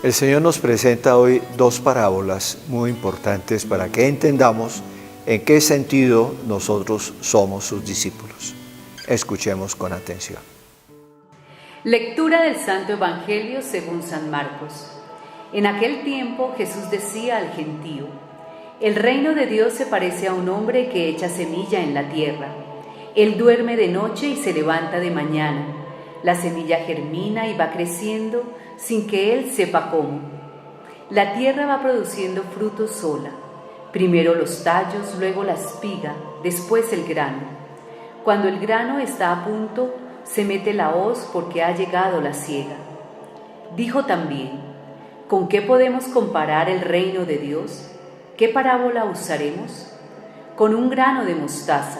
El Señor nos presenta hoy dos parábolas muy importantes para que entendamos en qué sentido nosotros somos sus discípulos. Escuchemos con atención. Lectura del Santo Evangelio según San Marcos. En aquel tiempo Jesús decía al gentío: el reino de Dios se parece a un hombre que echa semilla en la tierra. Él duerme de noche y se levanta de mañana. La semilla germina y va creciendo sin que él sepa cómo. La tierra va produciendo frutos sola. Primero los tallos, luego la espiga, después el grano. Cuando el grano está a punto, se mete la hoz porque ha llegado la siega. Dijo también: ¿con qué podemos comparar el reino de Dios? ¿Qué parábola usaremos? Con un grano de mostaza.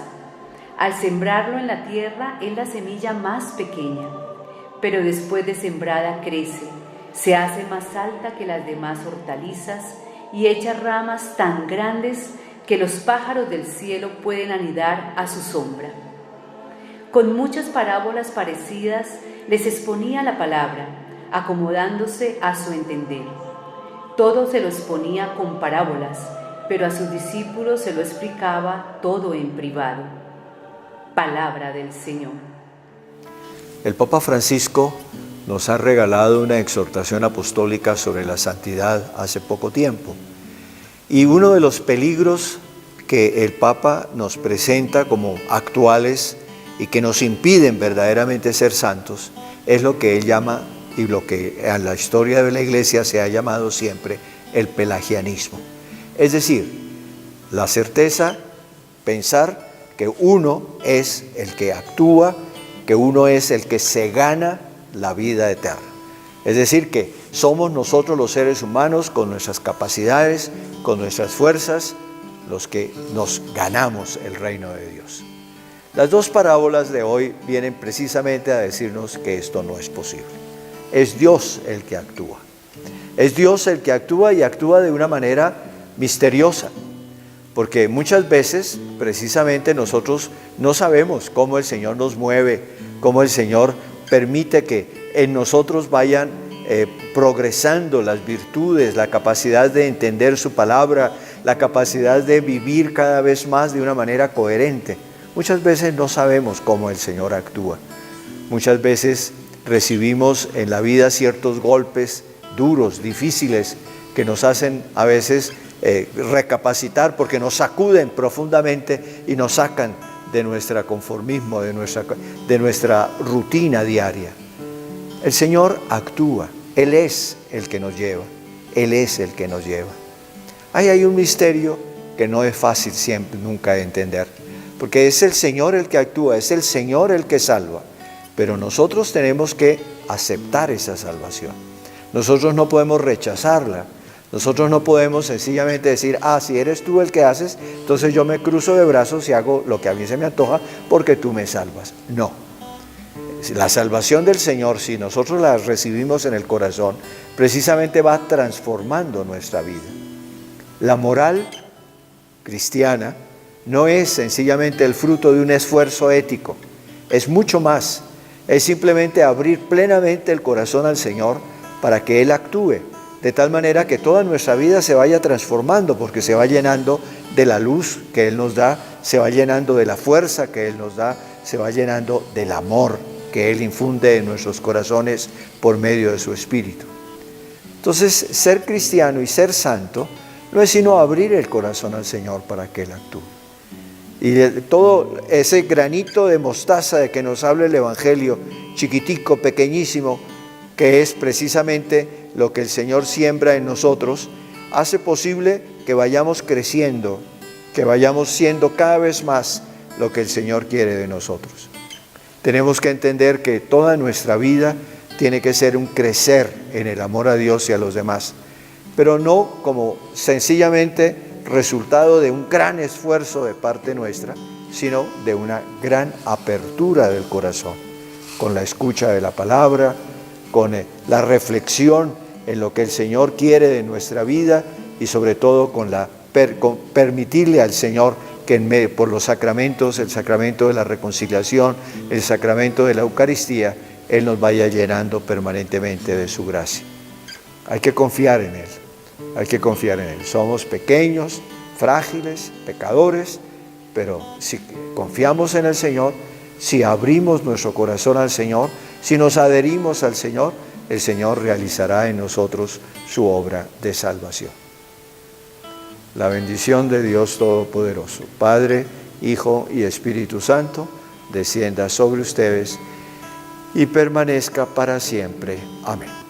Al sembrarlo en la tierra es la semilla más pequeña, pero después de sembrada crece, se hace más alta que las demás hortalizas y echa ramas tan grandes que los pájaros del cielo pueden anidar a su sombra. Con muchas parábolas parecidas les exponía la palabra, acomodándose a su entender. Todo se lo exponía con parábolas, pero a sus discípulos se lo explicaba todo en privado. Palabra del Señor. El Papa Francisco nos ha regalado una exhortación apostólica sobre la santidad hace poco tiempo. Y uno de los peligros que el Papa nos presenta como actuales y que nos impiden verdaderamente ser santos es lo que él llama, y lo que en la historia de la Iglesia se ha llamado siempre, el pelagianismo. Es decir, la certeza, pensar que uno es el que actúa, que uno es el que se gana la vida eterna. Es decir, que somos nosotros los seres humanos con nuestras capacidades, con nuestras fuerzas, los que nos ganamos el reino de Dios. Las dos parábolas de hoy vienen precisamente a decirnos que esto no es posible. Es Dios el que actúa. Es Dios el que actúa y actúa de una manera misteriosa. Porque muchas veces, precisamente, nosotros no sabemos cómo el Señor nos mueve, cómo el Señor permite que en nosotros vayan progresando las virtudes, la capacidad de entender su palabra, la capacidad de vivir cada vez más de una manera coherente. Muchas veces no sabemos cómo el Señor actúa. Muchas veces recibimos en la vida ciertos golpes duros, difíciles, que nos hacen a veces recapacitar porque nos sacuden profundamente y nos sacan de nuestro conformismo, de nuestra rutina diaria. El Señor actúa, Él es el que nos lleva, Él es el que nos lleva. Ahí hay un misterio que no es fácil siempre, nunca de entender, porque es el Señor el que actúa, es el Señor el que salva, pero nosotros tenemos que aceptar esa salvación. Nosotros no podemos rechazarla. Nosotros no podemos sencillamente decir: si eres tú el que haces, entonces yo me cruzo de brazos y hago lo que a mí se me antoja porque tú me salvas. No. La salvación del Señor, si nosotros la recibimos en el corazón, precisamente va transformando nuestra vida. La moral cristiana no es sencillamente el fruto de un esfuerzo ético, es mucho más. Es simplemente abrir plenamente el corazón al Señor para que Él actúe, de tal manera que toda nuestra vida se vaya transformando, porque se va llenando de la luz que Él nos da, se va llenando de la fuerza que Él nos da, se va llenando del amor que Él infunde en nuestros corazones por medio de su Espíritu. Entonces, ser cristiano y ser santo no es sino abrir el corazón al Señor para que Él actúe. Y todo ese granito de mostaza de que nos habla el Evangelio, chiquitico, pequeñísimo, que es precisamente lo que el Señor siembra en nosotros, hace posible que vayamos creciendo, que vayamos siendo cada vez más lo que el Señor quiere de nosotros. Tenemos que entender que toda nuestra vida tiene que ser un crecer en el amor a Dios y a los demás, pero no como sencillamente resultado de un gran esfuerzo de parte nuestra, sino de una gran apertura del corazón, con la escucha de la palabra, con la reflexión en lo que el Señor quiere de nuestra vida y sobre todo con permitirle al Señor que por los sacramentos, el sacramento de la reconciliación, el sacramento de la Eucaristía, Él nos vaya llenando permanentemente de su gracia. Hay que confiar en Él, hay que confiar en Él. Somos pequeños, frágiles, pecadores, pero si confiamos en el Señor, si abrimos nuestro corazón al Señor, si nos adherimos al Señor, el Señor realizará en nosotros su obra de salvación. La bendición de Dios Todopoderoso, Padre, Hijo y Espíritu Santo, descienda sobre ustedes y permanezca para siempre. Amén.